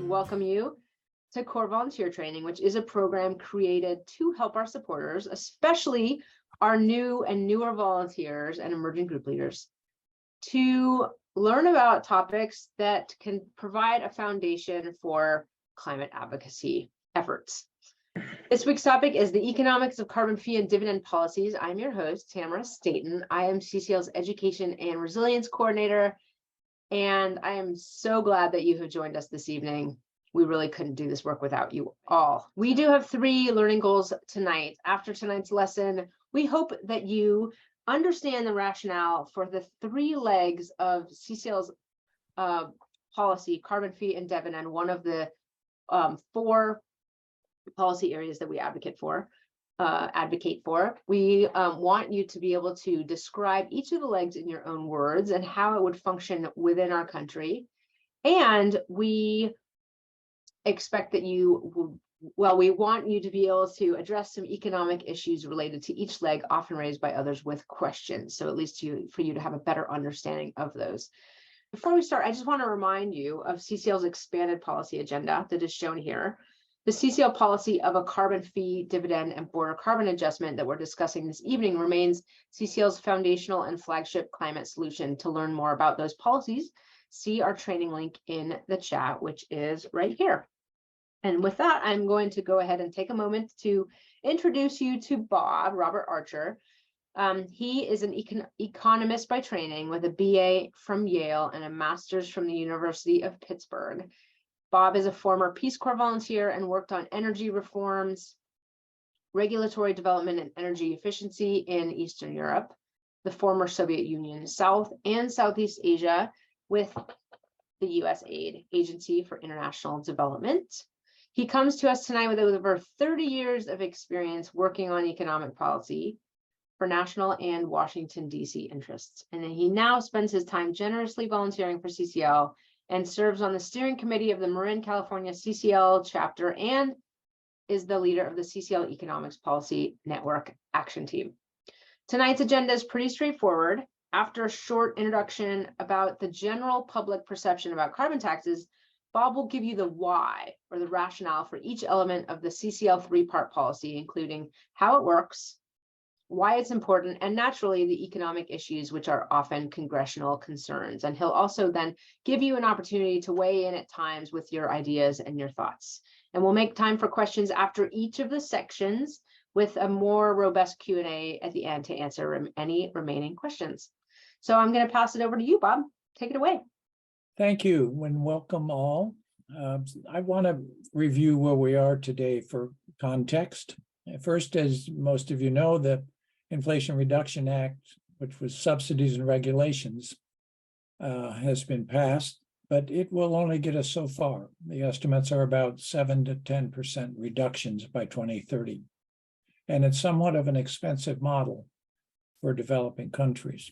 welcome you to Core Volunteer Training, which is a program created to help our supporters, especially our new and newer volunteers and emerging group leaders, to learn about topics that can provide a foundation for climate advocacy efforts. This week's topic is the economics of carbon fee and dividend policies. I'm your host, Tamara Staten. I am CCL's Education and Resilience Coordinator, and I am so glad that you have joined us this evening. We really couldn't do this work without you all. We do have 3 learning goals tonight. After tonight's lesson, we hope that you understand the rationale for the 3 legs of CCL's policy, carbon fee and dividend, one of the 4 policy areas that we advocate for. We want you to be able to describe each of the legs in your own words and how it would function within our country. And we expect that we want you to be able to address some economic issues related to each leg, often raised by others with questions. So at least for you to have a better understanding of those. Before we start, I just want to remind you of CCL's expanded policy agenda that is shown here. The CCL policy of a carbon fee, dividend, and border carbon adjustment that we're discussing this evening remains CCL's foundational and flagship climate solution. To learn more about those policies, see our training link in the chat, which is right here. And with that, I'm going to go ahead and take a moment to introduce you to Robert Archer. He is an economist by training with a BA from Yale and a master's from the University of Pittsburgh. Bob is a former Peace Corps volunteer and worked on energy reforms, regulatory development, and energy efficiency in Eastern Europe, the former Soviet Union, South and Southeast Asia, with the USAID, Agency for International Development. He comes to us tonight with over 30 years of experience working on economic policy for national and Washington, D.C. interests. And he now spends his time generously volunteering for CCL and serves on the steering committee of the Marin, California CCL chapter and is the leader of the CCL Economic Policy Network action team. Tonight's agenda is pretty straightforward. After a short introduction about the general public perception about carbon taxes, Bob will give you the why, or the rationale for each element of the CCL 3-part policy, including how it works, why it's important, and naturally the economic issues, which are often congressional concerns. And he'll also then give you an opportunity to weigh in at times with your ideas and your thoughts. And we'll make time for questions after each of the sections with a more robust Q&A at the end to answer any remaining questions. So I'm going to pass it over to you, Bob. Take it away. Thank you, and welcome all. I want to review where we are today for context. First, as most of you know, the Inflation Reduction Act, which was subsidies and regulations, has been passed, but it will only get us so far. The estimates are about 7 to 10% reductions by 2030. And it's somewhat of an expensive model for developing countries.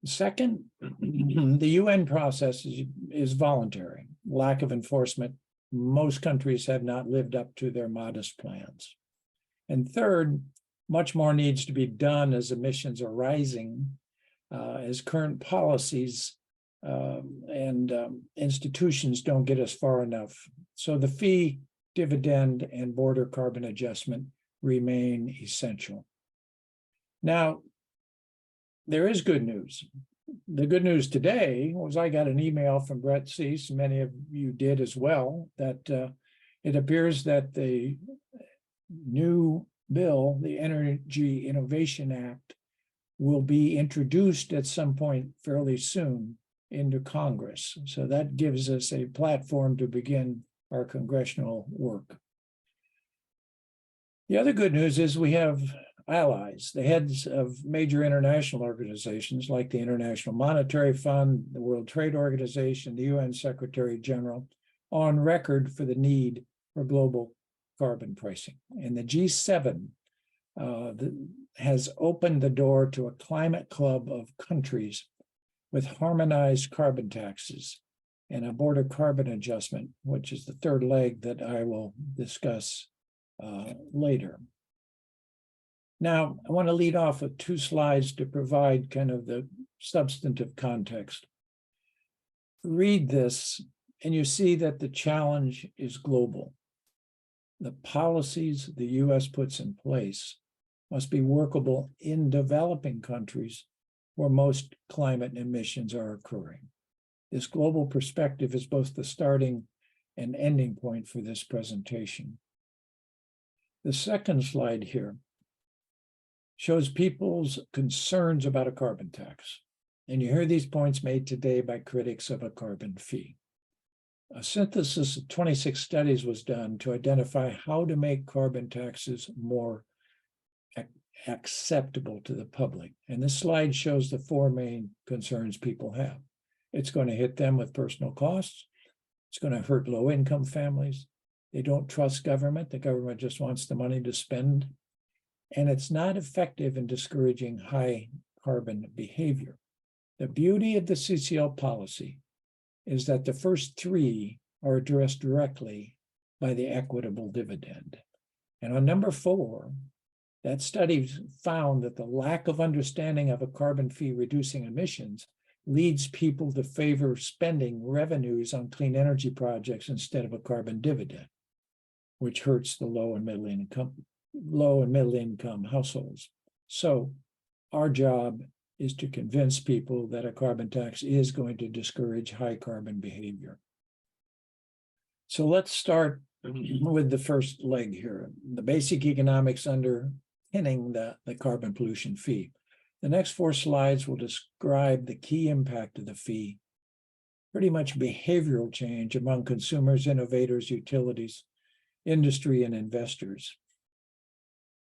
Second, the UN process is voluntary. Lack of enforcement. Most countries have not lived up to their modest plans. And third, much more needs to be done as emissions are rising, as current policies and institutions don't get us far enough. So the fee, dividend, and border carbon adjustment remain essential. Now, there is good news. The good news today was I got an email from Brett Cease, many of you did as well, that it appears that the new bill, the Energy Innovation Act, will be introduced at some point fairly soon into Congress. So that gives us a platform to begin our congressional work. The other good news is we have allies, the heads of major international organizations like the International Monetary Fund, the World Trade Organization, the UN Secretary General, on record for the need for global carbon pricing. And the G7 has opened the door to a climate club of countries with harmonized carbon taxes and a border carbon adjustment, which is the third leg that I will discuss later. Now, I want to lead off with 2 slides to provide kind of the substantive context. Read this And you see that the challenge is global. The policies the US puts in place must be workable in developing countries where most climate emissions are occurring. This global perspective is both the starting and ending point for this presentation. The second slide here shows people's concerns about a carbon tax. And you hear these points made today by critics of a carbon fee. A synthesis of 26 studies was done to identify how to make carbon taxes more acceptable to the public. And this slide shows the four main concerns people have. It's going to hit them with personal costs. It's going to hurt low-income families. They don't trust government. The government just wants the money to spend. And it's not effective in discouraging high carbon behavior. The beauty of the CCL policy is that the first three are addressed directly by the equitable dividend. And on number 4, that study found that the lack of understanding of a carbon fee reducing emissions leads people to favor spending revenues on clean energy projects instead of a carbon dividend, which hurts the low and middle income households. So our job is to convince people that a carbon tax is going to discourage high carbon behavior. So let's start with the first leg here, the basic economics underpinning the carbon pollution fee. The next 4 slides will describe the key impact of the fee, pretty much behavioral change among consumers, innovators, utilities, industry, and investors.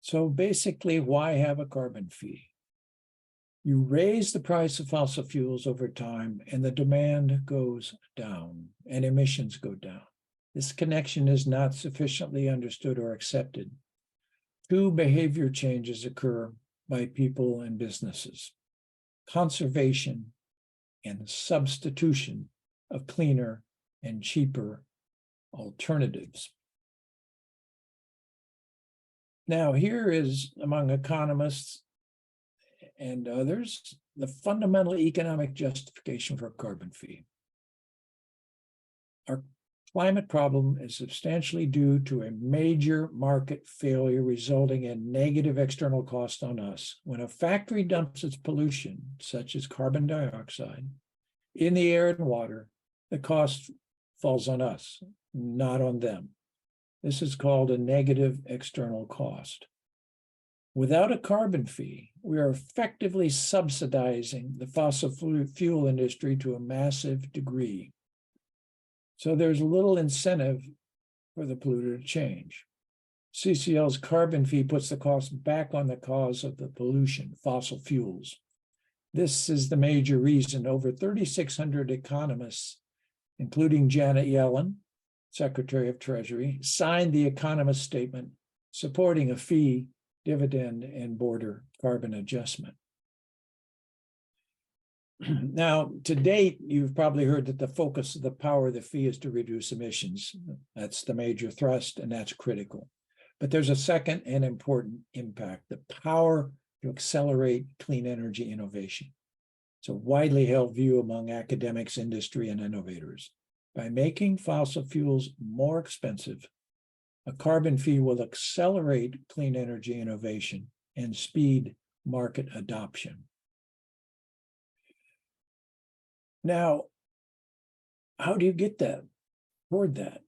So basically, why have a carbon fee? You raise the price of fossil fuels over time, and the demand goes down, and emissions go down. This connection is not sufficiently understood or accepted. 2 behavior changes occur by people and businesses: conservation and substitution of cleaner and cheaper alternatives. Now, here is, among economists and others, the fundamental economic justification for a carbon fee. Our climate problem is substantially due to a major market failure resulting in negative external cost on us. When a factory dumps its pollution, such as carbon dioxide, in the air and water, the cost falls on us, not on them. This is called a negative external cost. Without a carbon fee, we are effectively subsidizing the fossil fuel industry to a massive degree. So there's little incentive for the polluter to change. CCL's carbon fee puts the cost back on the cause of the pollution, fossil fuels. This is the major reason over 3,600 economists, including Janet Yellen, Secretary of Treasury, signed the Economist statement supporting a fee, dividend, and border carbon adjustment. Now, to date, you've probably heard that the focus of the power of the fee is to reduce emissions. That's the major thrust, and that's critical. But there's a second and important impact: the power to accelerate clean energy innovation. It's a widely held view among academics, industry, and innovators. By making fossil fuels more expensive, a carbon fee will accelerate clean energy innovation and speed market adoption. Now, how do you get that, toward that?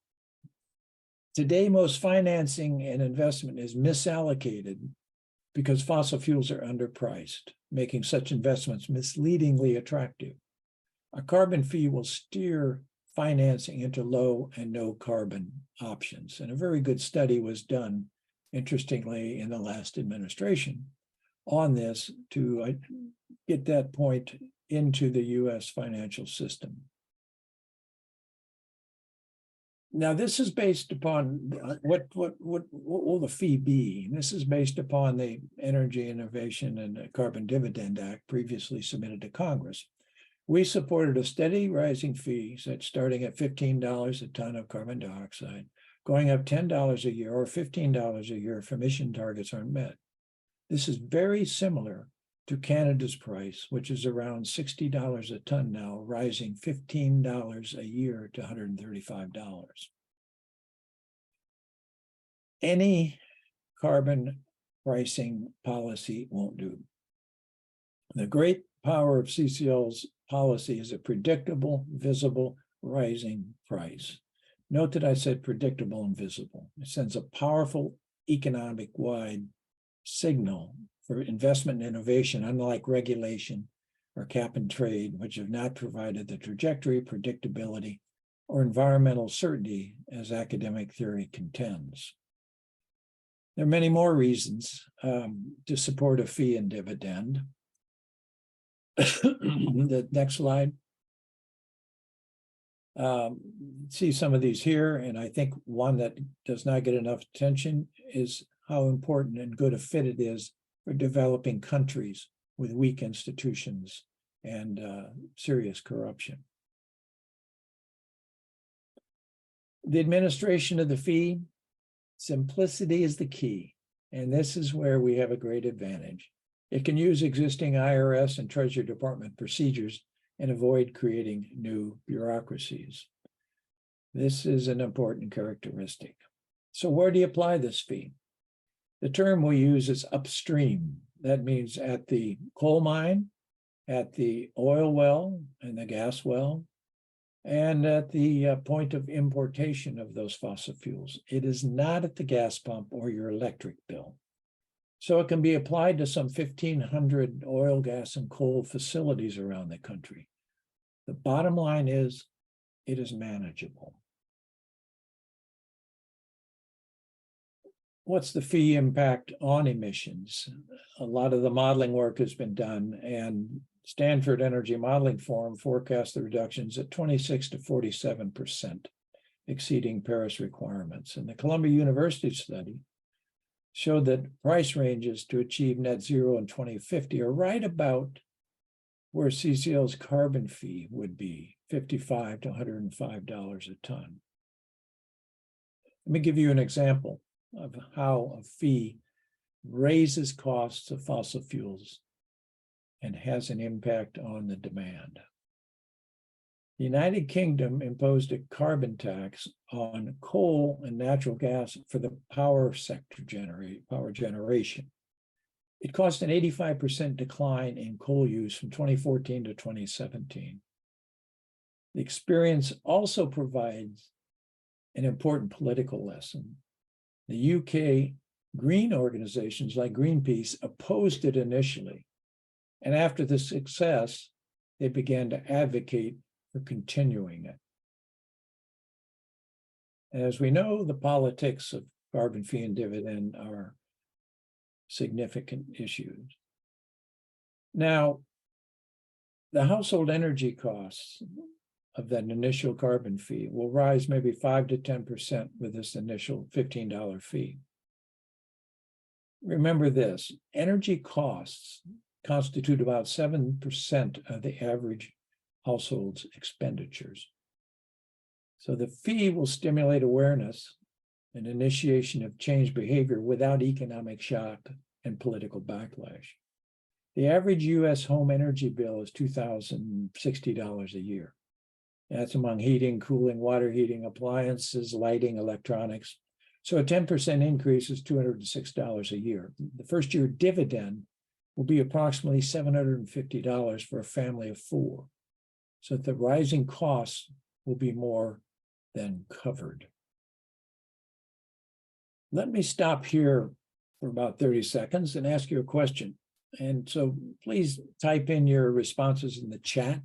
Today, most financing and investment is misallocated because fossil fuels are underpriced, making such investments misleadingly attractive. A carbon fee will steer financing into low and no carbon options. And a very good study was done, interestingly, in the last administration on this to get that point into the US financial system. Now, this is based upon what will the fee be? And this is based upon the Energy Innovation and Carbon Dividend Act previously submitted to Congress. We supported a steady rising fee, such starting at $15 a ton of carbon dioxide, going up $10 a year or $15 a year if emission targets aren't met. This is very similar to Canada's price, which is around $60 a ton now, rising $15 a year to $135. Any carbon pricing policy won't do. The great power of CCL's policy is a predictable, visible, rising price. Note that I said predictable and visible. It sends a powerful economic-wide signal for investment and innovation, unlike regulation or cap and trade, which have not provided the trajectory, predictability, or environmental certainty as academic theory contends. There are many more reasons to support a fee and dividend. The next slide. See some of these here, and I think one that does not get enough attention is how important and good a fit it is for developing countries with weak institutions and serious corruption. The administration of the fee, simplicity is the key, and this is where we have a great advantage. It can use existing IRS and Treasury Department procedures and avoid creating new bureaucracies. This is an important characteristic. So where do you apply this fee? The term we use is upstream. That means at the coal mine, at the oil well and the gas well, and at the point of importation of those fossil fuels. It is not at the gas pump or your electric bill. So it can be applied to some 1,500 oil, gas, and coal facilities around the country. The bottom line is, it is manageable. What's the fee impact on emissions? A lot of the modeling work has been done, and Stanford Energy Modeling Forum forecasts the reductions at 26 to 47%, exceeding Paris requirements. And the Columbia University study showed that price ranges to achieve net zero in 2050 are right about where CCL's carbon fee would be, $55 to $105 a ton. Let me give you an example of how a fee raises costs of fossil fuels and has an impact on the demand. The United Kingdom imposed a carbon tax on coal and natural gas for the power sector power generation. It caused an 85% decline in coal use from 2014 to 2017. The experience also provides an important political lesson. The UK green organizations like Greenpeace opposed it initially, and after the success, they began to advocate for continuing it. As we know, the politics of carbon fee and dividend are significant issues. Now, the household energy costs of that initial carbon fee will rise maybe 5 to 10% with this initial $15 fee. Remember this, energy costs constitute about 7% of the average household's expenditures. So the fee will stimulate awareness and initiation of change behavior without economic shock and political backlash. The average US home energy bill is $2,060 a year. That's among heating, cooling, water heating, appliances, lighting, electronics. So a 10% increase is $206 a year. The first year dividend will be approximately $750 for a family of 4. So the rising costs will be more than covered. Let me stop here for about 30 seconds and ask you a question. And so please type in your responses in the chat.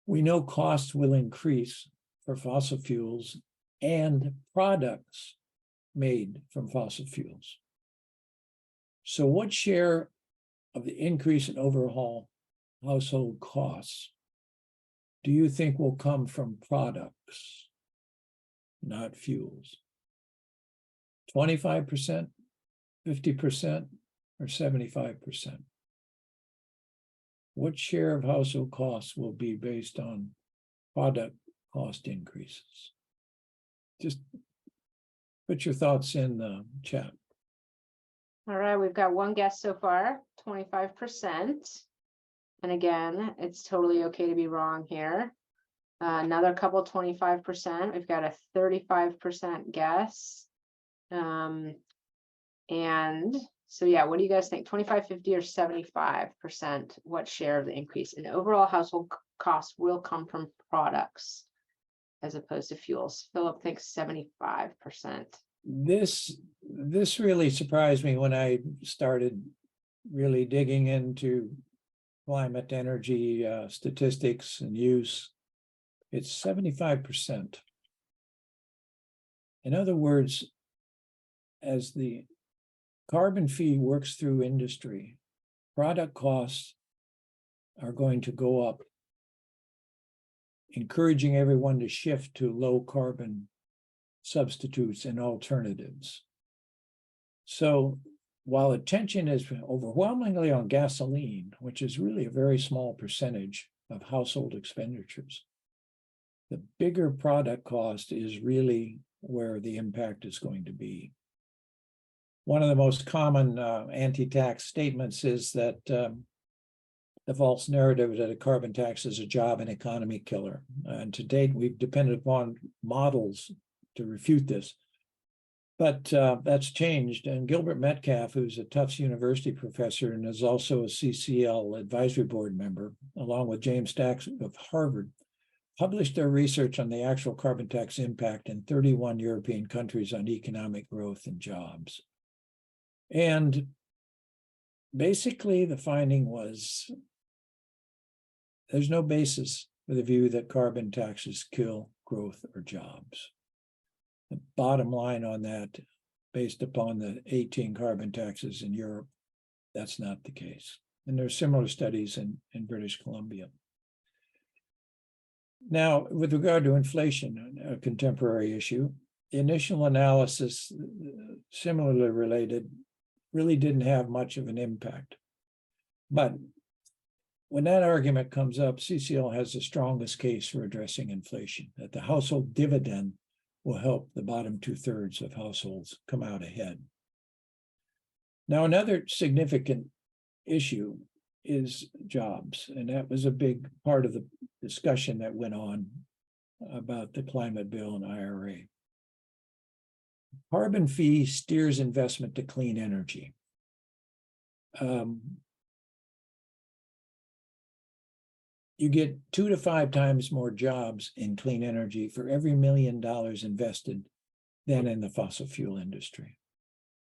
We know costs will increase for fossil fuels and products made from fossil fuels. So what share of the increase in overall household costs do you think will come from products, not fuels? 25%, 50%, or 75%? What share of household costs will be based on product cost increases? Just put your thoughts in the chat. All right, we've got one guess so far, 25%. And again, it's totally okay to be wrong here. Another couple 25%. We've got a 35% guess. And so yeah, what do you guys think? 25, 50, or 75%? What share of the increase in overall household costs will come from products as opposed to fuels? Philip thinks 75%. This really surprised me when I started really digging into climate energy statistics and use. It's 75%. In other words, as the carbon fee works through industry, product costs are going to go up, encouraging everyone to shift to low carbon substitutes and alternatives. So while attention is overwhelmingly on gasoline, which is really a very small percentage of household expenditures, the bigger product cost is really where the impact is going to be. One of the most common anti-tax statements is that the false narrative that a carbon tax is a job and economy killer. And to date, we've depended upon models to refute this. But that's changed. And Gilbert Metcalf, who's a Tufts University professor and is also a CCL advisory board member, along with James Stacks of Harvard, published their research on the actual carbon tax impact in 31 European countries on economic growth and jobs. And basically, the finding was there's no basis for the view that carbon taxes kill growth or jobs. The bottom line on that, based upon the 18 carbon taxes in Europe, that's not the case. And there are similar studies in British Columbia. Now, with regard to inflation, a contemporary issue, the initial analysis, similarly related, really didn't have much of an impact. But when that argument comes up, CCL has the strongest case for addressing inflation, that the household dividend will help the bottom 2/3 of households come out ahead. Now, another significant issue is jobs, and that was a big part of the discussion that went on about the climate bill and IRA. Carbon fee steers investment to clean energy. You get 2 to 5 times more jobs in clean energy for every $1 million invested than in the fossil fuel industry.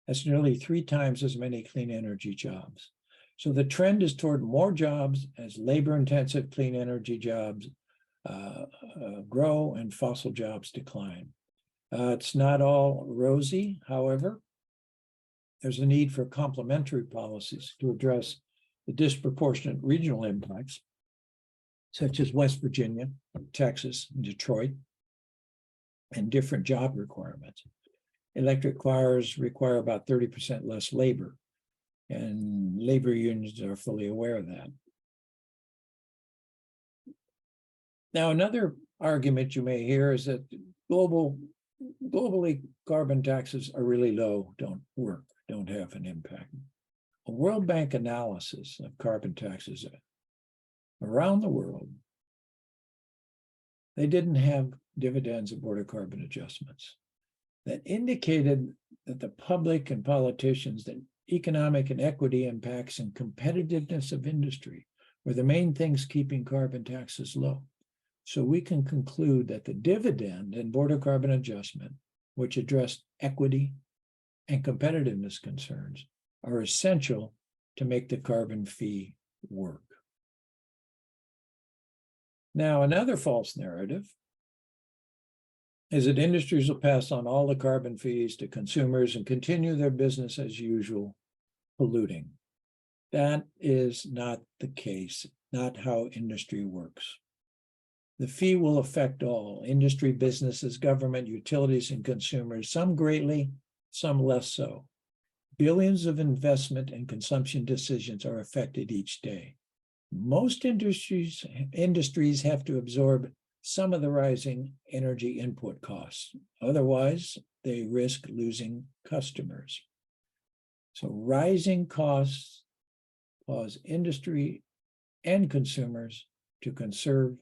That's nearly 3 times as many clean energy jobs. So the trend is toward more jobs as labor-intensive clean energy jobs grow and fossil jobs decline. It's not all rosy, however. There's a need for complementary policies to address the disproportionate regional impacts, such as West Virginia, Texas, and Detroit, and different job requirements. Electric cars require about 30% less labor, and labor unions are fully aware of that. Now, another argument you may hear is that globally, carbon taxes are really low, don't work, don't have an impact. A World Bank analysis of carbon taxes around the world, they didn't have dividends of border carbon adjustments. That indicated that the public and politicians, that economic and equity impacts and competitiveness of industry were the main things keeping carbon taxes low. So we can conclude that the dividend and border carbon adjustment, which address equity and competitiveness concerns, are essential to make the carbon fee work. Now, another false narrative is that industries will pass on all the carbon fees to consumers and continue their business as usual, polluting. That is not the case, not how industry works. The fee will affect all industry, businesses, government, utilities, and consumers, some greatly, some less so. Billions of investment and consumption decisions are affected each day. Most industries have to absorb some of the rising energy input costs. Otherwise, they risk losing customers. So rising costs cause industry and consumers to conserve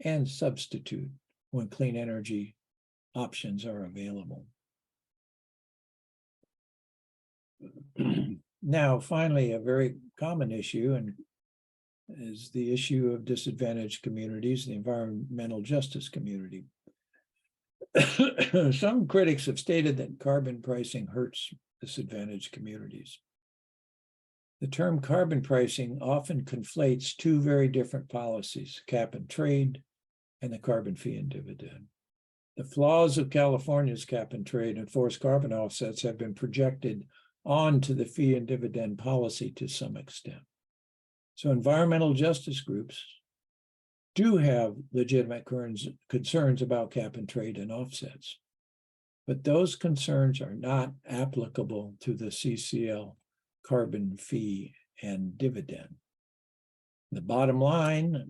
and substitute when clean energy options are available. Now, finally, a very common issue and is the issue of disadvantaged communities, the environmental justice community. Some critics have stated that carbon pricing hurts disadvantaged communities. The term carbon pricing often conflates two very different policies, cap and trade and the carbon fee and dividend. The flaws of California's cap and trade and forced carbon offsets have been projected onto the fee and dividend policy to some extent. So environmental justice groups do have legitimate concerns about cap and trade and offsets, but those concerns are not applicable to the CCL carbon fee and dividend. The bottom line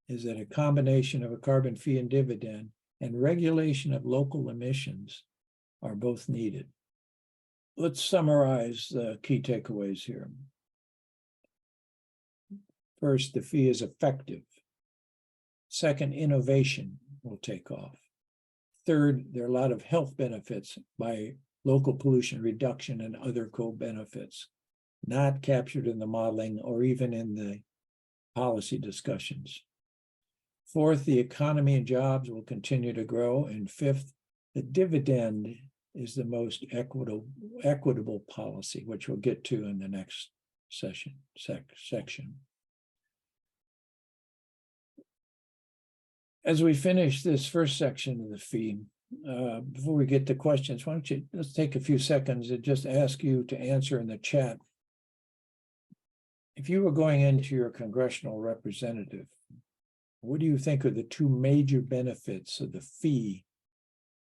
is that a combination of a carbon fee and dividend and regulation of local emissions are both needed. Let's summarize the key takeaways here. First, the fee is effective. Second, innovation will take off. Third, there are a lot of health benefits by local pollution reduction and other co-benefits, not captured in the modeling or even in the policy discussions. Fourth, the economy and jobs will continue to grow. And fifth, the dividend is the most equitable policy, which we'll get to in the next section. As we finish this first section of the fee, before we get to questions, why don't you let's take a few seconds and just ask you to answer in the chat. If you were going into your congressional representative, what do you think are the two major benefits of the fee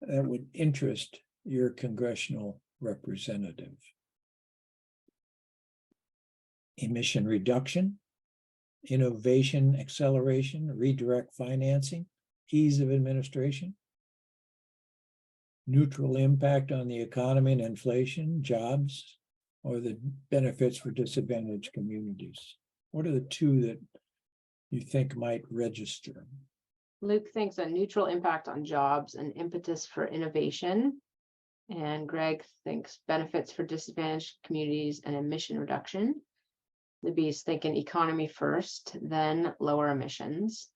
that would interest your congressional representative? Emission reduction, innovation acceleration, redirect financing, ease of administration, neutral impact on the economy and inflation, jobs, or the benefits for disadvantaged communities? What are the two that you think might register? Luke thinks a neutral impact on jobs and impetus for innovation. And Greg thinks benefits for disadvantaged communities and emission reduction. Libby's thinking economy first, then lower emissions.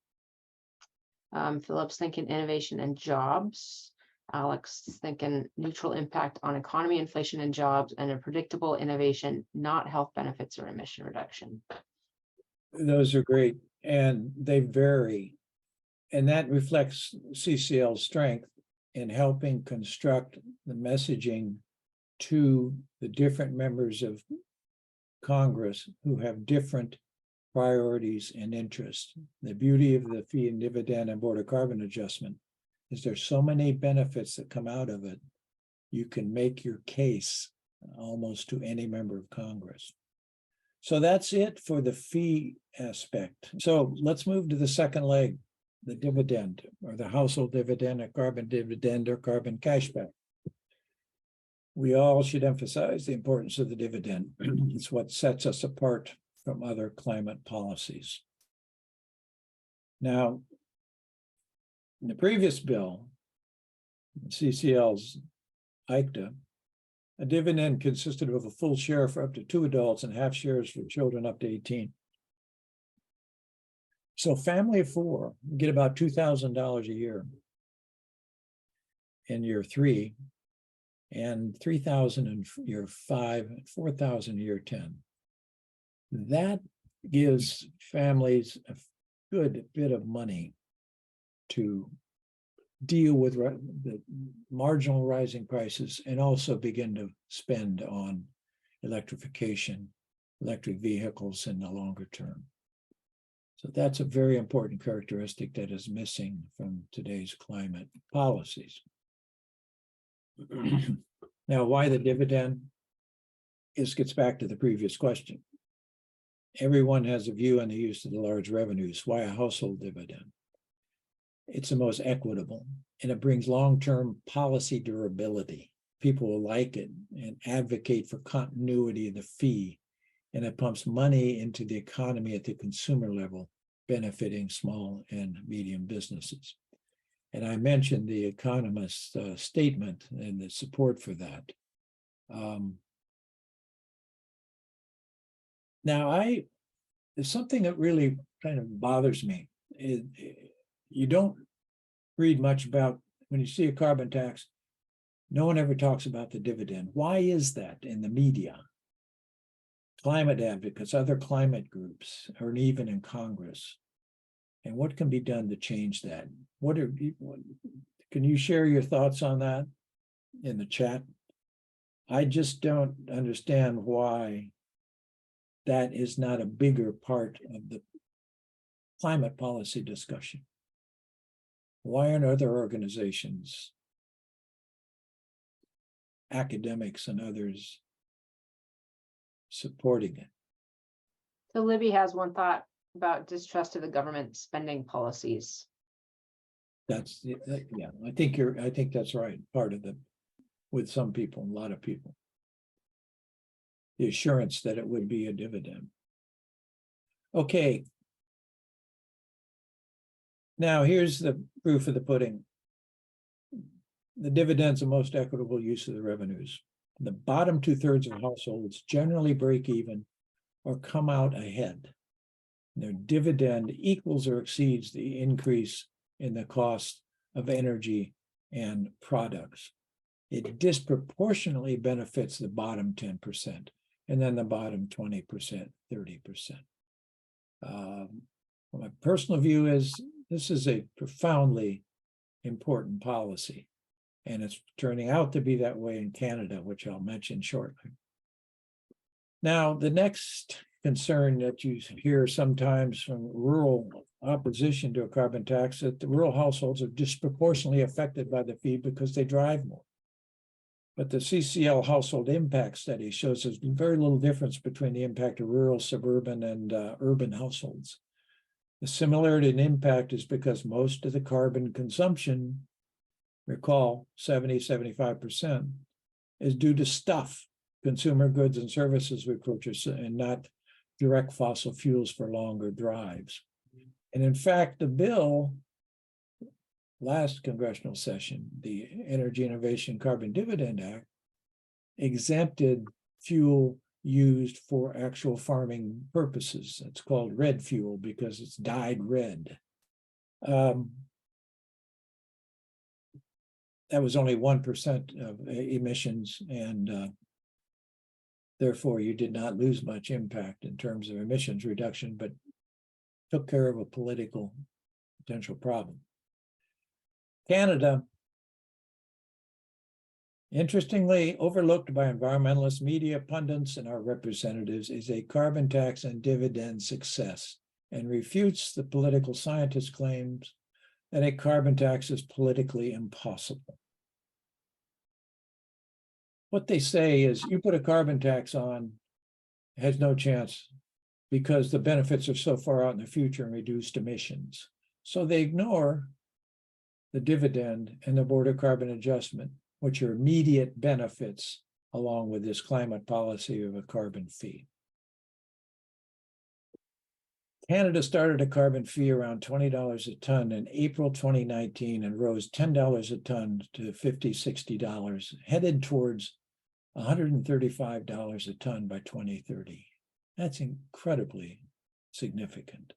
Philip's thinking innovation and jobs. Alex is thinking neutral impact on economy, inflation, and jobs, and a predictable innovation, not health benefits or emission reduction. Those are great, and they vary. And that reflects CCL's strength in helping construct the messaging to the different members of Congress who have different priorities and interests. The beauty of the fee and dividend and border carbon adjustment is there's so many benefits that come out of it. You can make your case almost to any member of Congress. So that's it for the fee aspect. So let's move to the second leg, the dividend, or the household dividend, a carbon dividend, or carbon cashback. We all should emphasize the importance of the dividend. It's what sets us apart from other climate policies. Now, in the previous bill, CCL's ICTA, a dividend consisted of a full share for up to 2 adults and half shares for children up to 18. So family of 4 get about $2,000 a year in year 3, and $3,000 in year 5, and $4,000 in year 10. That gives families a good bit of money to deal with the marginal rising prices and also begin to spend on electrification, electric vehicles in the longer term. So that's a very important characteristic that is missing from today's climate policies. Now, why the dividend? This gets back to the previous question. Everyone has a view on the use of the large revenues. Why a household dividend? It's the most equitable, and it brings long-term policy durability. people will like it and advocate for continuity of the fee, and it pumps money into the economy at the consumer level, benefiting small and medium businesses. And I mentioned the economist's statement and the support for that. Now, there's something that really kind of bothers me. You don't read much about, when you see a carbon tax, no one ever talks about the dividend. Why is that in the media? Climate advocates, other climate groups, or even in Congress. And what can be done to change that? Can you share your thoughts on that in the chat? I just don't understand why that is not a bigger part of the climate policy discussion. Why aren't other organizations, academics and others, supporting it? So Libby has one thought about distrust of the government spending policies. That's, yeah, I think that's right. Part of with some people, a lot of people. The assurance that it would be a dividend. Okay. Now here's the proof of the pudding. The dividend's the most equitable use of the revenues. The bottom 2/3 of households generally break even or come out ahead. Their dividend equals or exceeds the increase in the cost of energy and products. It disproportionately benefits the bottom 10%, and then the bottom 20%, 30%. My personal view is this is a profoundly important policy, and it's turning out to be that way in Canada, which I'll mention shortly. Now, the next concern that you hear sometimes from rural opposition to a carbon tax, that the rural households are disproportionately affected by the fee because they drive more. But the CCL household impact study shows there's very little difference between the impact of rural, suburban, and urban households. The similarity in impact is because most of the carbon consumption, recall 70–75%, is due to stuff, consumer goods and services we purchase, and not direct fossil fuels for longer drives. And in fact, the bill, last congressional session, the Energy Innovation Carbon Dividend Act, exempted fuel used for actual farming purposes. It's called red fuel because it's dyed red. That was only 1% of emissions, and therefore you did not lose much impact in terms of emissions reduction, but took care of a political potential problem. Canada, interestingly overlooked by environmentalist media pundits and our representatives, is a carbon tax and dividend success, and refutes the political scientist claims that a carbon tax is politically impossible. What they say is you put a carbon tax on, it has no chance because the benefits are so far out in the future and reduced emissions. So they ignore the dividend and the border carbon adjustment, which are immediate benefits along with this climate policy of a carbon fee. Canada started a carbon fee around $20 a ton in April 2019 and rose $10 a ton to $50, $60, headed towards $135 a ton by 2030. That's incredibly significant.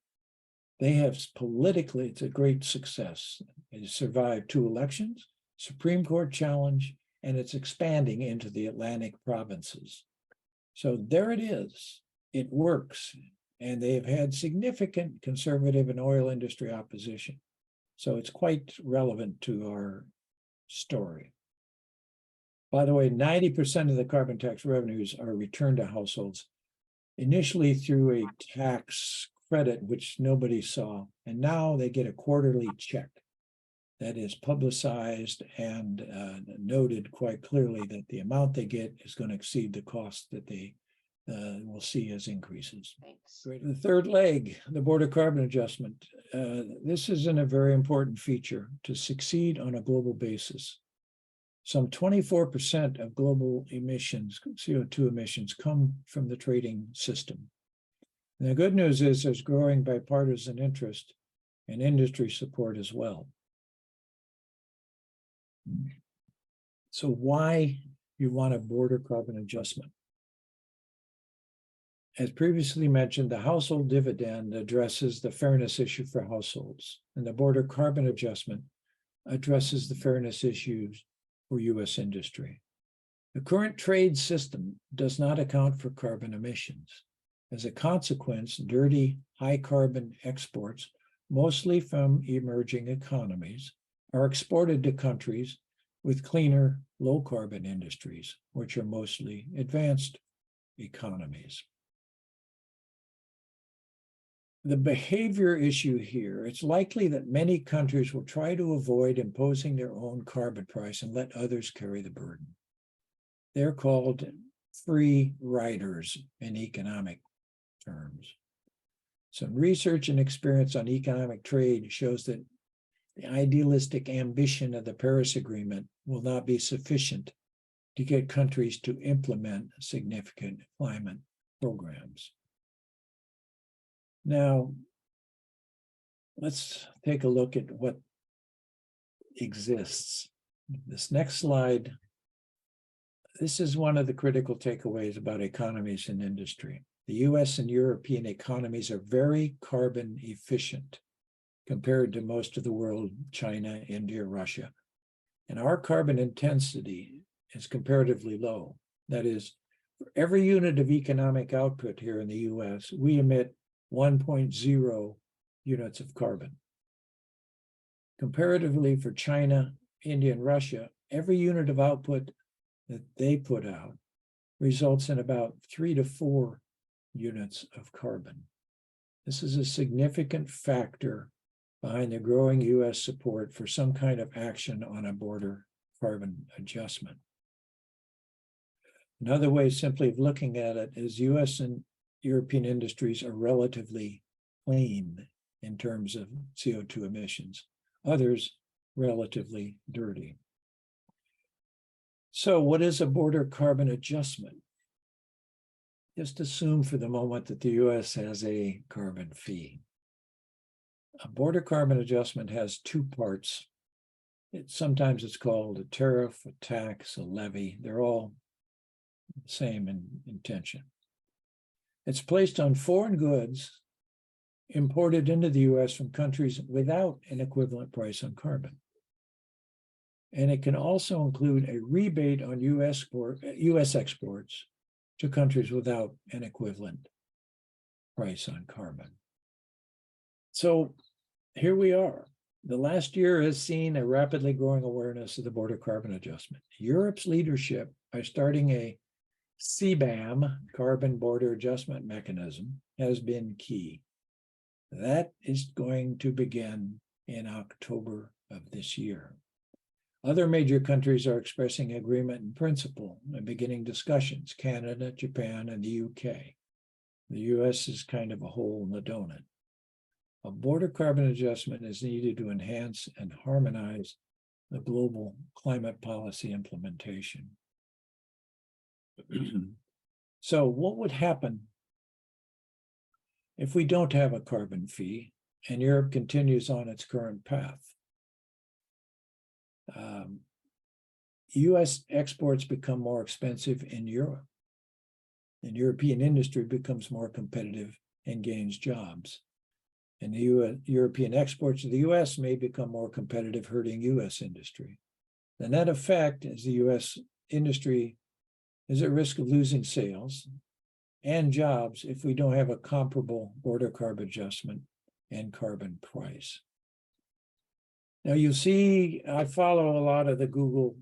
They have politically, it's a great success. It has survived 2 elections, Supreme Court challenge, and it's expanding into the Atlantic provinces. So there it is. It works. And they have had significant conservative and oil industry opposition. So it's quite relevant to our story. By the way, 90% of the carbon tax revenues are returned to households, initially through a tax credit, which nobody saw, and now they get a quarterly check that is publicized and noted quite clearly that the amount they get is going to exceed the cost that they will see as increases. Thanks. The third leg, the border carbon adjustment. This is a very important feature to succeed on a global basis. Some 24% of global emissions, CO2 emissions, come from the trading system. And the good news is there's growing bipartisan interest and industry support as well. So why you want a border carbon adjustment? As previously mentioned, the household dividend addresses the fairness issue for households, and the border carbon adjustment addresses the fairness issues for U.S. industry. The current trade system does not account for carbon emissions. As a consequence, dirty, high-carbon exports, mostly from emerging economies, are exported to countries with cleaner, low-carbon industries, which are mostly advanced economies. The behavior issue here, it's likely that many countries will try to avoid imposing their own carbon price and let others carry the burden. They're called free riders in economic terms. Some research and experience on economic trade shows that the idealistic ambition of the Paris Agreement will not be sufficient to get countries to implement significant climate programs. Now, let's take a look at what exists. This next slide, this is one of the critical takeaways about economies and industry. The US and European economies are very carbon efficient compared to most of the world, China, India, Russia. And our carbon intensity is comparatively low. That is, for every unit of economic output here in the US, we emit 1.0 units of carbon. Comparatively, for China, India, and Russia, every unit of output that they put out results in about 3 to 4 units of carbon. This is a significant factor behind the growing US support for some kind of action on a border carbon adjustment. Another way simply of looking at it is US and European industries are relatively clean in terms of CO2 emissions, others relatively dirty. So what is a border carbon adjustment? Just assume for the moment that the US has a carbon fee. A border carbon adjustment has two parts. Sometimes it's called a tariff, a tax, a levy. They're all the same in intention. It's placed on foreign goods imported into the US from countries without an equivalent price on carbon. And it can also include a rebate on US exports to countries without an equivalent price on carbon. So here we are. The last year has seen a rapidly growing awareness of the border carbon adjustment. Europe's leadership by starting a CBAM, Carbon Border Adjustment Mechanism, has been key. That is going to begin in October of this year. Other major countries are expressing agreement in principle and beginning discussions, Canada, Japan, and the UK. The US is kind of a hole in the donut. A border carbon adjustment is needed to enhance and harmonize the global climate policy implementation. So what would happen if we don't have a carbon fee and Europe continues on its current path? US exports become more expensive in Europe, and European industry becomes more competitive and gains jobs. And the European exports to the US may become more competitive, hurting US industry. The net effect is the US industry is at risk of losing sales and jobs if we don't have a comparable border carbon adjustment and carbon price. Now you see, I follow a lot of the Google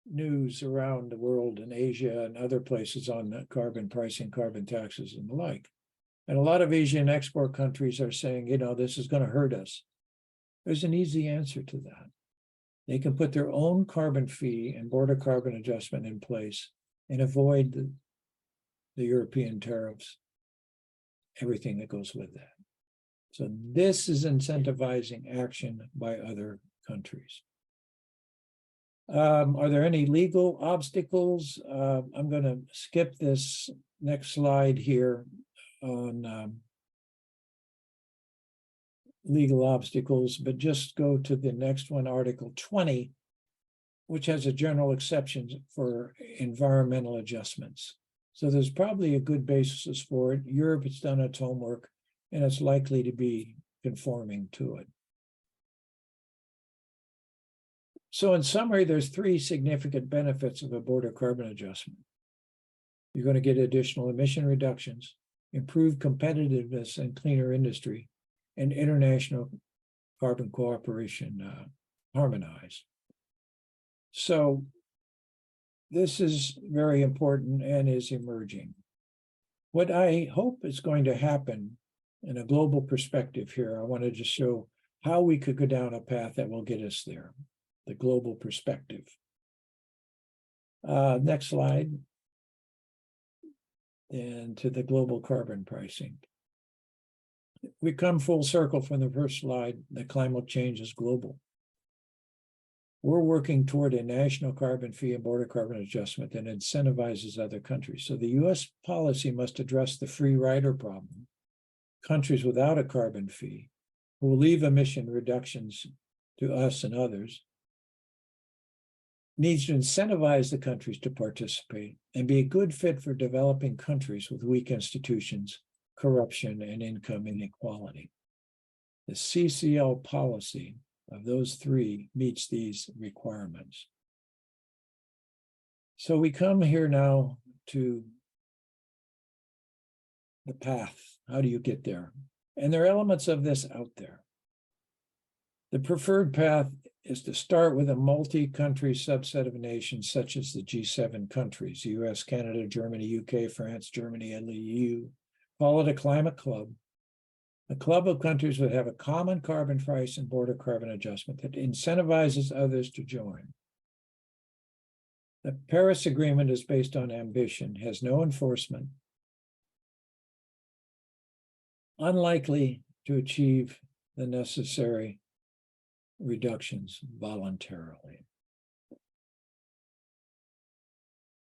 news around the world in Asia and other places on the carbon pricing, carbon taxes and the like. And a lot of Asian export countries are saying, you know, this is going to hurt us. There's an easy answer to that. They can put their own carbon fee and border carbon adjustment in place and avoid the European tariffs, everything that goes with that. So this is incentivizing action by other countries. Are there any legal obstacles? I'm going to skip this next slide here on legal obstacles, but just go to the next one, Article 20, which has a general exception for environmental adjustments. So there's probably a good basis for it. Europe has done its homework, and it's likely to be conforming to it. So in summary, there's three significant benefits of a border carbon adjustment. You're going to get additional emission reductions, improved competitiveness and cleaner industry, and international carbon cooperation harmonized. So this is very important and is emerging. What I hope is going to happen in a global perspective here, I wanted to show how we could go down a path that will get us there, the global perspective. Next slide. And to the global carbon pricing. We come full circle from the first slide that climate change is global. We're working toward a national carbon fee and border carbon adjustment that incentivizes other countries. So the US policy must address the free rider problem. Countries without a carbon fee who will leave emission reductions to us and others needs to incentivize the countries to participate and be a good fit for developing countries with weak institutions, corruption, and income inequality. The CCL policy of those three meets these requirements. So we come here now to the path. How do you get there? And there are elements of this out there. The preferred path is to start with a multi-country subset of nations, such as the G7 countries, US, Canada, Germany, UK, France, Germany, and the EU. Call it a climate club. A club of countries would have a common carbon price and border carbon adjustment that incentivizes others to join. The Paris Agreement is based on ambition, has no enforcement, unlikely to achieve the necessary reductions voluntarily.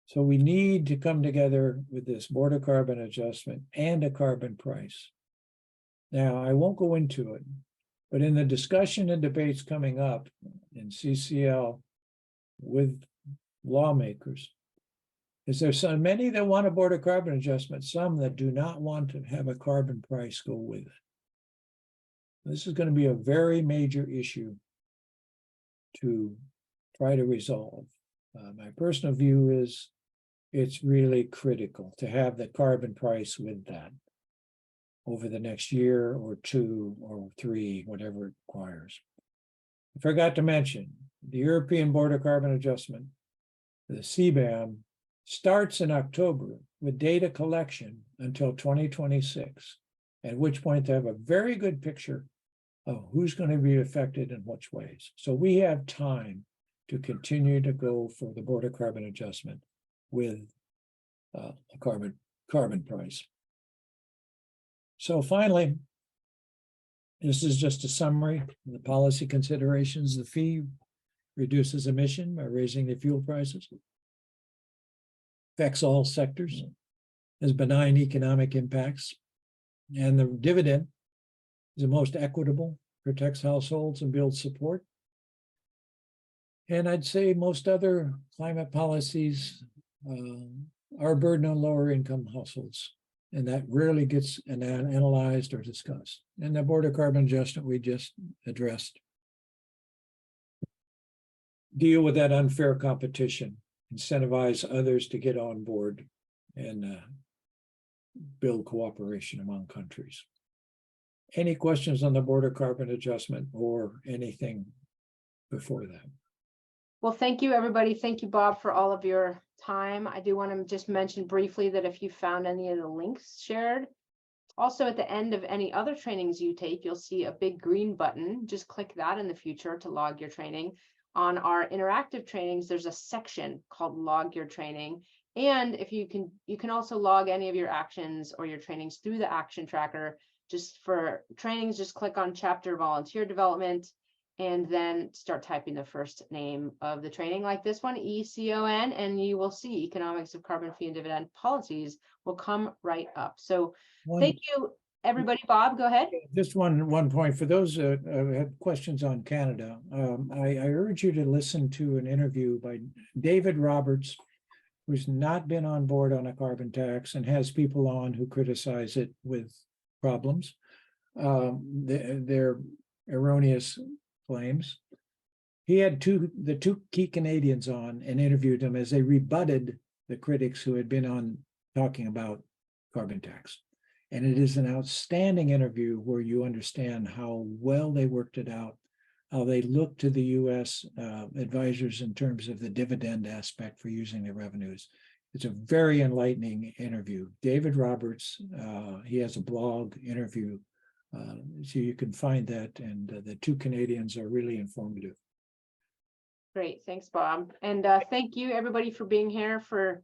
So we need to come together with this border carbon adjustment and a carbon price. Now, I won't go into it, but in the discussion and debates coming up in CCL with lawmakers, is there so many that want a border carbon adjustment, some that do not want to have a carbon price go with it. This is going to be a very major issue to try to resolve. My personal view is it's really critical to have the carbon price with that over the next year or two or three, whatever it requires. I forgot to mention the European Border Carbon Adjustment, the CBAM, starts in October with data collection until 2026, at which point they have a very good picture of who's going to be affected in which ways. So we have time to continue to go for the border carbon adjustment with a carbon price. So finally, this is just a summary of the policy considerations. The fee reduces emission by raising the fuel prices, affects all sectors, has benign economic impacts, and the dividend is the most equitable, protects households and builds support. And I'd say most other climate policies are a burden on lower income households, and that rarely gets analyzed or discussed. And the border carbon adjustment we just addressed. Deal with that unfair competition, incentivize others to get on board and build cooperation among countries. Any questions on the border carbon adjustment or anything before that? Well, thank you, everybody. Thank you, Bob, for all of your time. I do want to just mention briefly that if you found any of the links shared, also at the end of any other trainings you take, you'll see a big green button. Just click that in the future to log your training. On our interactive trainings, there's a section called Log Your Training. And if you can also log any of your actions or your trainings through the action tracker. Just for trainings, just click on chapter volunteer development. and then start typing the first name of the training like this one, ECON, and you will see Economics of Carbon Fee and Dividend Policies will come right up. So thank you, everybody. Bob, go ahead. Just one point for those who had questions on Canada. I urge you to listen to an interview by David Roberts, who's not been on board on a carbon tax and has people on who criticize it with problems. They're erroneous claims. He had the two key Canadians on and interviewed them as they rebutted the critics who had been on talking about carbon tax. And it is an outstanding interview where you understand how well they worked it out, how they look to the US advisors in terms of the dividend aspect for using the revenues. It's a very enlightening interview. David Roberts, he has a blog interview, so you can find that, and the two Canadians are really informative. Great, thanks, Bob. And thank you, everybody, for being here, for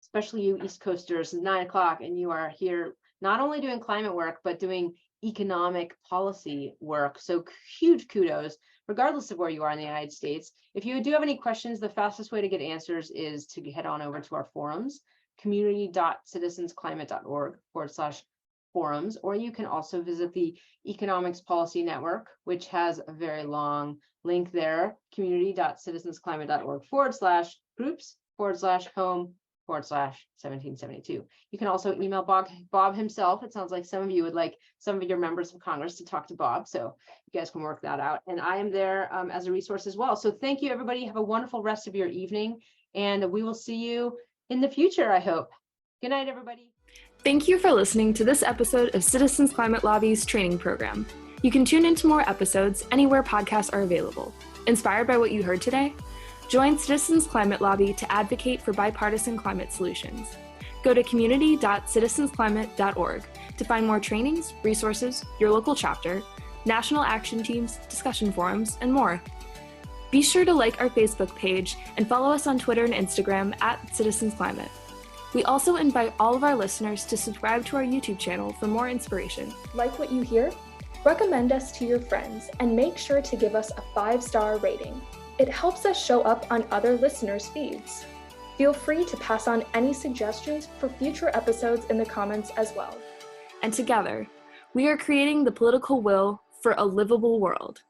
especially you East Coasters. It's 9 o'clock, and you are here not only doing climate work, but doing economic policy work. So huge kudos, regardless of where you are in the United States. If you do have any questions, the fastest way to get answers is to head on over to our forums, community.citizensclimate.org/forums, or you can also visit the Economics Policy Network, which has a very long link there, community.citizensclimate.org/groups/home/1772. You can also email Bob himself. It sounds like some of you would like some of your members of Congress to talk to Bob, so you guys can work that out. And I am there as a resource as well. So thank you, everybody. Have a wonderful rest of your evening, and we will see you in the future, I hope. Good night, everybody. Thank you for listening to this episode of Citizens Climate Lobby's training program. You can tune into more episodes anywhere podcasts are available. Inspired by what you heard today? Join Citizens Climate Lobby to advocate for bipartisan climate solutions. Go to community.citizensclimate.org to find more trainings, resources, your local chapter, national action teams, discussion forums, and more. Be sure to like our Facebook page and follow us on Twitter and Instagram @CitizensClimate. We also invite all of our listeners to subscribe to our YouTube channel for more inspiration. Like what you hear? Recommend us to your friends and make sure to give us a 5-star rating. It helps us show up on other listeners' feeds. Feel free to pass on any suggestions for future episodes in the comments as well. And together, we are creating the political will for a livable world.